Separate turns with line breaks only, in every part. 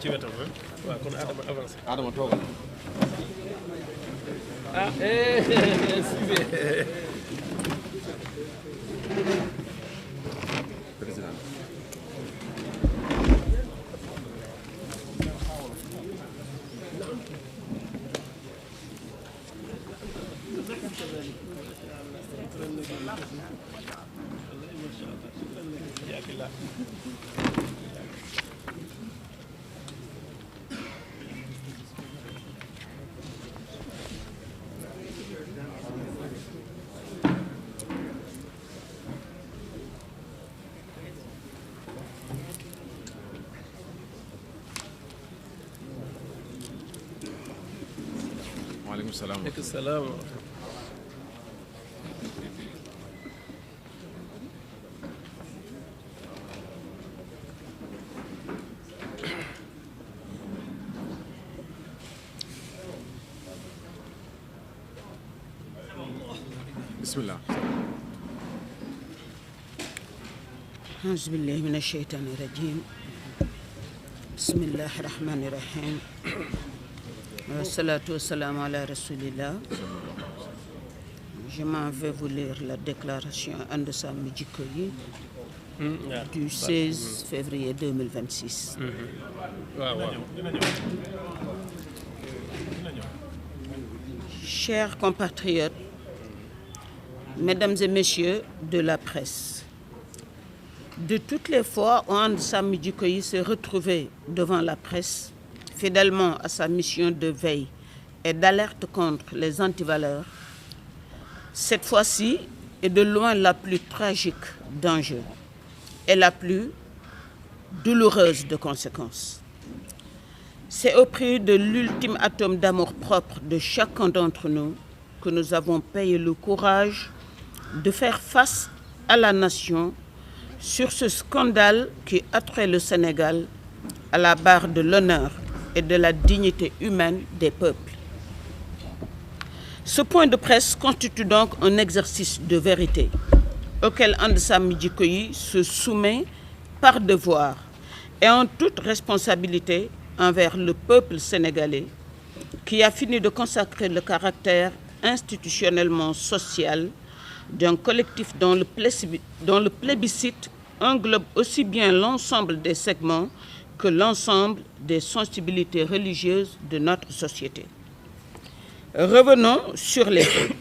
ci wetam waaw kon Adama avancé.
Adama toogal. Président. Waaleykum salaam.
Waaleykum salaam.
Bismillah.
أعوذ بالله من الشيطان الرجيم بسم الله الرحمن الرحيم والصلاة والسلام على رسول الله. Je m'en vais vous lire la déclaration And Sammi Jikko Yi du 16 février 2026. Chers compatriotes, mesdames et messieurs de la presse, de toutes les fois où And Sammi Jikko Yi s'est retrouvé devant la presse, fidèlement à sa mission de veille et d'alerte contre les antivaleurs, cette fois-ci est de loin la plus tragique d'enjeux et la plus douloureuse de conséquences. C'est au prix de l'ultime atome d'amour-propre de chacun d'entre nous que nous avons payé le courage de faire face à la nation sur ce scandale qui attrait le Sénégal à la barre de l'honneur et de la dignité humaine des peuples. Ce point de presse constitue donc un exercice de vérité auquel And Sammi Jikko Yi se soumet par devoir et en toute responsabilité envers le peuple sénégalais qui a fini de consacrer le caractère institutionnellement social d'un collectif dont le plébiscite englobe aussi bien l'ensemble des segments que l'ensemble des sensibilités religieuses de notre société. Revenons sur les faits.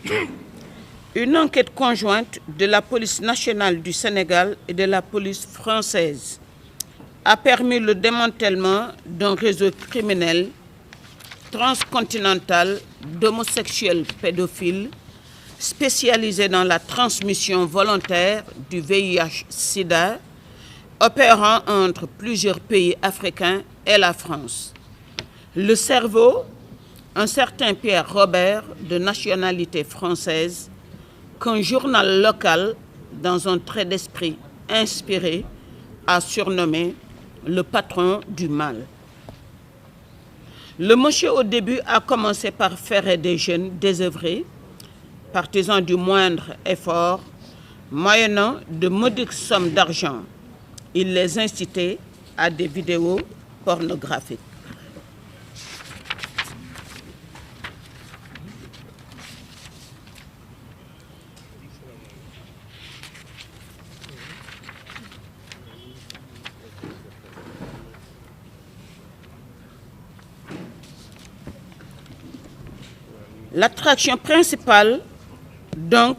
Une enquête conjointe de la police nationale du Sénégal et de la police française a permis le démantèlement d'un réseau criminel transcontinental d'homosexuels pédophiles spécialisé dans la transmission volontaire du VIH-Sida, opérant entre plusieurs pays africains et la France. Le cerveau, un certain Pierre Robert, de nationalité française, qu'un journal local, dans un trait d'esprit inspiré, a surnommé le patron du mal. Le monsieur, au début, a commencé par ferrer des jeunes désœuvrés, partisans du moindre effort, moyennant de modiques sommes d'argent. Il les incitait à des vidéos pornographiques. L'attraction principale, donc,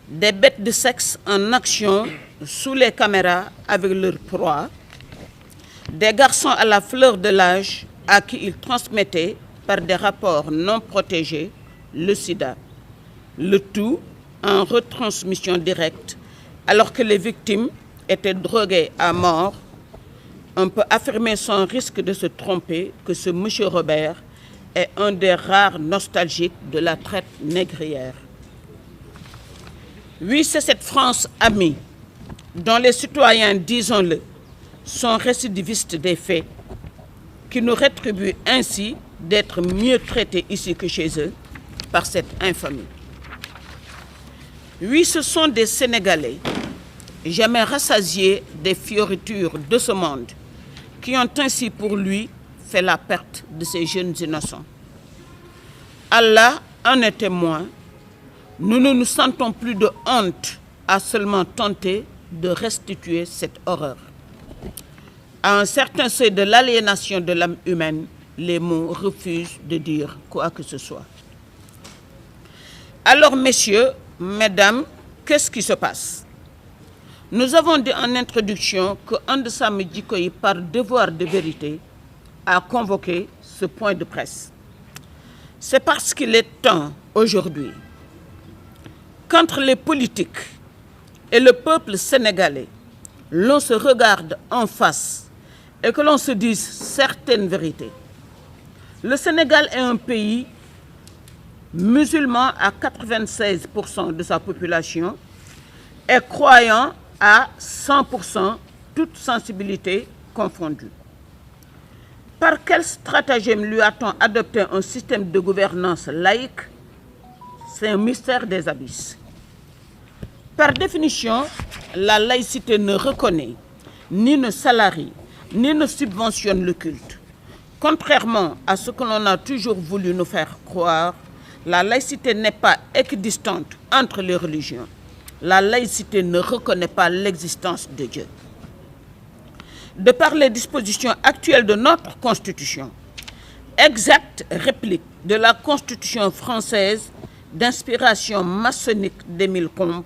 des bêtes de sexe en action sous les caméras avec leur proie, des garçons à la fleur de l'âge à qui ils transmettaient par des rapports non protégés le sida, le tout en retransmission directe alors que les victimes étaient droguées à mort. On peut affirmer sans risque de se tromper que ce monsieur Robert est un des rares nostalgiques de la traite négrière. Oui, c'est cette France amie, dont les citoyens, disons-le, sont récidivistes des faits, qui nous rétribue ainsi d'être mieux traités ici que chez eux par cette infamie. Oui, ce sont des Sénégalais, jamais rassasiés des fioritures de ce monde, qui ont ainsi pour lui fait la perte de ces jeunes innocents. Allah en est témoin, nous ne nous sentons plus de honte à seulement tenter de restituer cette horreur. À un certain seuil de l'aliénation de l'âme humaine, les mots refusent de dire quoi que ce soit. Alors, messieurs, mesdames, qu'est-ce qui se passe? Nous avons dit en introduction que And Samm Jikko Yi, par devoir de vérité, a convoqué ce point de presse. C'est parce qu'il est temps, aujourd'hui, qu'entre les politiques et le peuple sénégalais, l'on se regarde en face et que l'on se dise certaines vérités. Le Sénégal est un pays musulman à 96% de sa population et croyant à 100%, toute sensibilité confondue. Par quel stratagème lui a-t-on adopté un système de gouvernance laïque? C'est un mystère des abysses. Par définition, la laïcité ne reconnaît, ni ne salarie, ni ne subventionne le culte. Contrairement à ce que l'on a toujours voulu nous faire croire, la laïcité n'est pas équidistante entre les religions. La laïcité ne reconnaît pas l'existence de Dieu. De par les dispositions actuelles de notre Constitution, exacte réplique de la Constitution française d'inspiration maçonnique d'Émile Combes,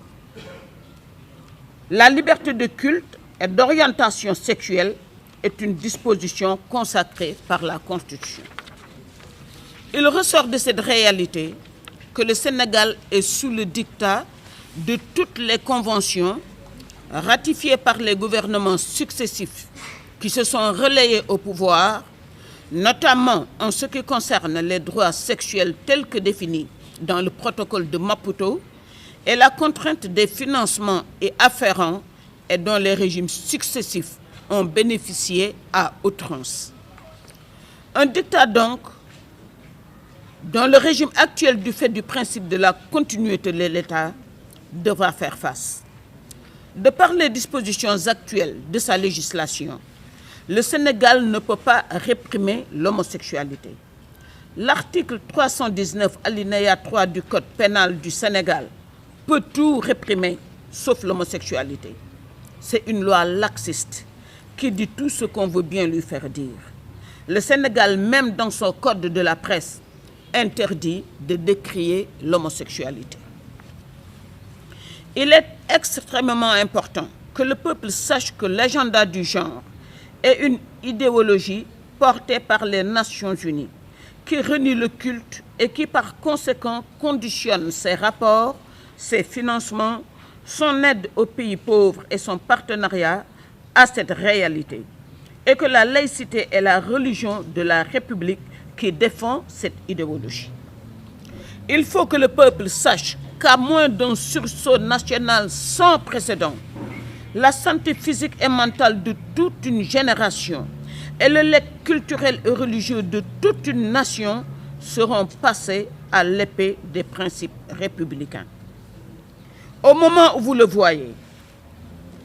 la liberté de culte et d'orientation sexuelle est une disposition consacrée par la Constitution. Il ressort de cette réalité que le Sénégal est sous le diktat de toutes les conventions ratifiées par les gouvernements successifs qui se sont relayés au pouvoir, notamment en ce qui concerne les droits sexuels tels que définis dans le protocole de Maputo et la contrainte des financements et afférents et dont les régimes successifs ont bénéficié à outrance. Un diktat donc dont le régime actuel, du fait du principe de la continuité de l'État, devra faire face. De par les dispositions actuelles de sa législation, le Sénégal ne peut pas réprimer l'homosexualité. L'article 319 alinéa 3 du Code pénal du Sénégal peut tout réprimer sauf l'homosexualité. C'est une loi laxiste qui dit tout ce qu'on veut bien lui faire dire. Le Sénégal, même dans son code de la presse, interdit de décrier l'homosexualité. Il est extrêmement important que le peuple sache que l'agenda du genre est une idéologie portée par les Nations Unies qui renie le culte et qui par conséquent conditionne ses rapports, ses financements, son aide aux pays pauvres et son partenariat à cette réalité, et que la laïcité est la religion de la République qui défend cette idéologie. Il faut que le peuple sache qu'à moins d'un sursaut national sans précédent, la santé physique et mentale de toute une génération et le legs culturel et religieux de toute une nation seront passés à l'épée des principes républicains. Au moment où vous le voyez,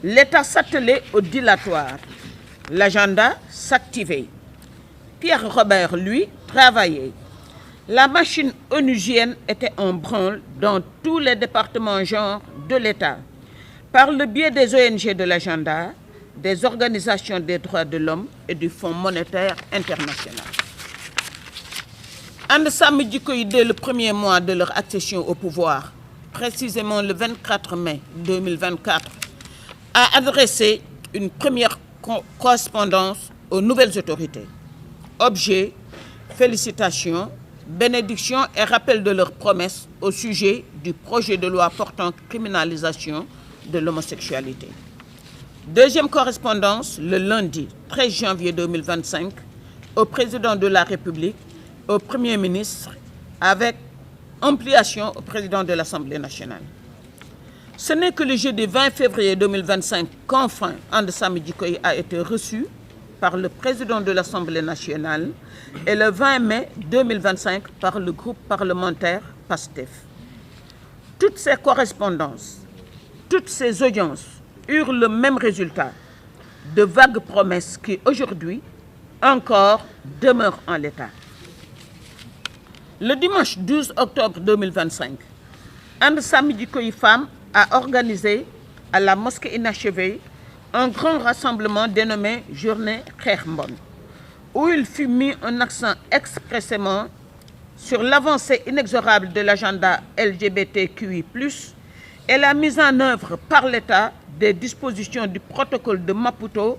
l'État s'attelait au dilatoire, l'agenda s'activait. Pierre Robert, lui, travaillait. La machine onusienne était en branle dans tous les départements genre de l'État, par le biais des ONG de l'agenda, des organisations des droits de l'homme et du Fonds monétaire international. And Samm Jikko Yi, dès le premier mois de leur accession au pouvoir, précisément le 24 mai 2024, a adressé une première correspondance aux nouvelles autorités. Objet, félicitations, bénédictions et rappel de leurs promesses au sujet du projet de loi portant criminalisation de l'homosexualité. Deuxième correspondance, le lundi 13 janvier 2025, au président de la République, au Premier ministre, avec ampliation au président de l'Assemblée nationale. Ce n'est que le jeudi 20 février 2025 qu'enfin And Samm Jikko Yi a été reçu par le président de l'Assemblée nationale et le 20 mai 2025 par le groupe parlementaire PASTEF. Toutes ces correspondances, toutes ces audiences eurent le même résultat, de vagues promesses qui, aujourd'hui, encore demeurent en l'état. Le dimanche 12 octobre 2025, And Samm Jikko Yi Femmes a organisé à la mosquée inachevée un grand rassemblement dénommé Journée Xeex Mbon, où il fut mis un accent expressément sur l'avancée inexorable de l'agenda LGBTQI+, et la mise en œuvre par l'État des dispositions du protocole de Maputo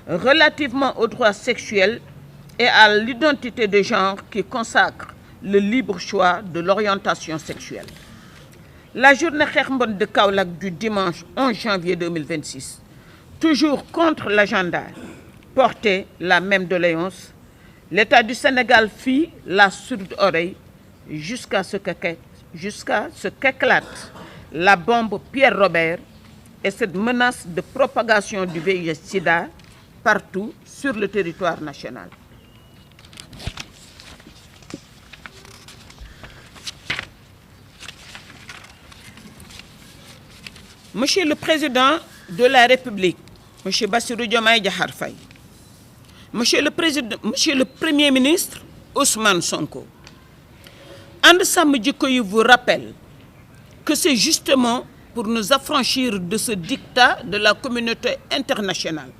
relativement aux droits sexuels et à l'identité de genre qui consacre le libre choix de l'orientation sexuelle. La journée Xeex Mbon de Kaolack du dimanche 11 janvier 2026, toujours contre l'agenda, portait la même doléance. L'État du Sénégal fit la sourde oreille jusqu'à ce qu'éclate la bombe Pierre Robert et cette menace de propagation du VIH-Sida partout sur le territoire national. Monsieur le Président de la République, Monsieur Bassirou Diomaye Diakhar Faye, Monsieur le Premier ministre Ousmane Sonko, And Samm Jikko Yi vous rappelle que c'est justement pour nous affranchir de ce diktat de la communauté internationale.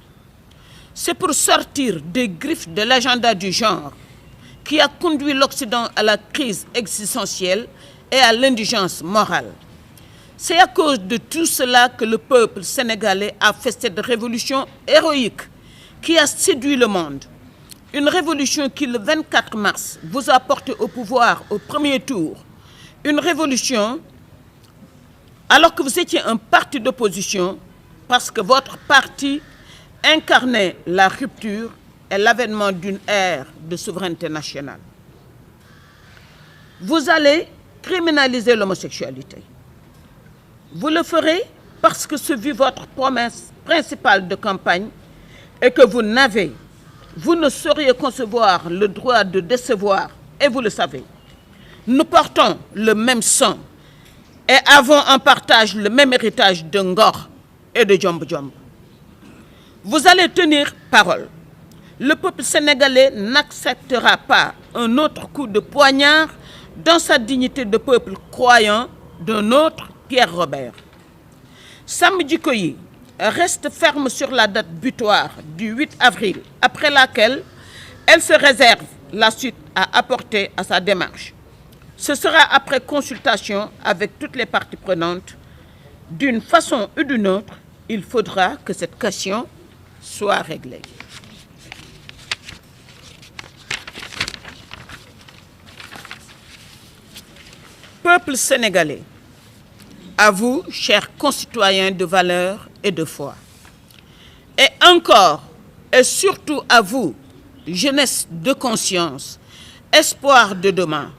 C'est pour sortir des griffes de l'agenda du genre qui a conduit l'Occident à la crise existentielle et à l'indigence morale. C'est à cause de tout cela que le peuple sénégalais a fait cette révolution héroïque qui a séduit le monde. Une révolution qui, le 24 mars, vous a porté au pouvoir au premier tour. Une révolution alors que vous étiez un parti d'opposition, parce que votre parti incarnait la rupture et l'avènement d'une ère de souveraineté nationale. Vous allez criminaliser l'homosexualité. Vous le ferez parce que ce fut votre promesse principale de campagne et que vous ne sauriez concevoir le droit de décevoir, et vous le savez. Nous portons le même sang et avons en partage le même héritage de Ngor et de Djomb Djomb. Vous allez tenir parole. Le peuple sénégalais n'acceptera pas un autre coup de poignard dans sa dignité de peuple croyant d'un autre Pierre Robert. Samm Jikko Yi reste ferme sur la date butoir du 8 avril, après laquelle elle se réserve la suite à apporter à sa démarche. Ce sera après consultation avec toutes les parties prenantes. D'une façon ou d'une autre, il faudra que cette question soit réglée. Peuple sénégalais, à vous, chers concitoyens de valeur et de foi, et encore et surtout à vous, jeunesse de conscience, espoir de demain,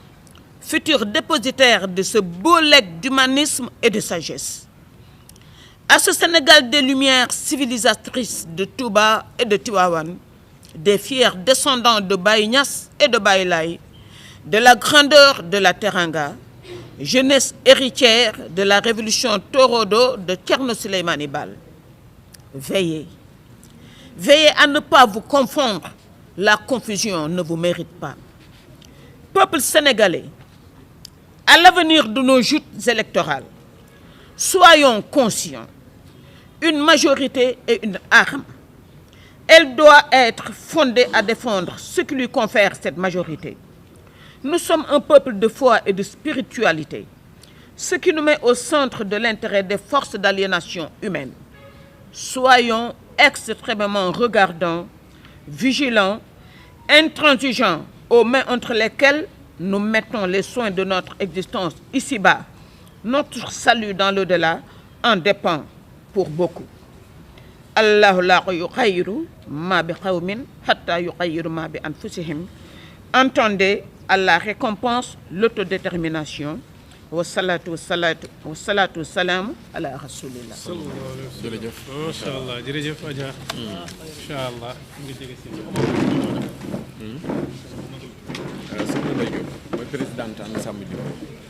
futur dépositaire de ce beau legs d'humanisme et de sagesse. À ce Sénégal des lumières civilisatrices de Touba et de Tivaouane, des fiers descendants de Baye Niass et de Baye Laye, de la grandeur de la Teranga, jeunesse héritière de la révolution Torodo de Thierno Souleymane Baal. Veillez. Veillez à ne pas vous confondre. La confusion ne vous mérite pas. Peuple sénégalais, à l'avenir de nos joutes électorales, soyons conscients. Une majorité est une arme. Elle doit être fondée à défendre ce qui lui confère cette majorité. Nous sommes un peuple de foi et de spiritualité, ce qui nous met au centre de l'intérêt des forces d'aliénation humaine. Soyons extrêmement regardants, vigilants, intransigeants aux mains entre lesquelles nous mettons les soins de notre existence ici-bas. Notre salut dans l'au-delà en dépend pour beaucoup. Allahu la yughayyiru ma bi qawmin hatta yughayyiru ma bi anfusihim. Entendez, Allah récompense l'autodétermination. Wa salatu wassalam ala rasulillah.
jërëjëf.
macha allah jërëjëf Adja. incha allah ñu ngi jege si.
soxna Ndeye Diop mooy présidente And Samm Jikko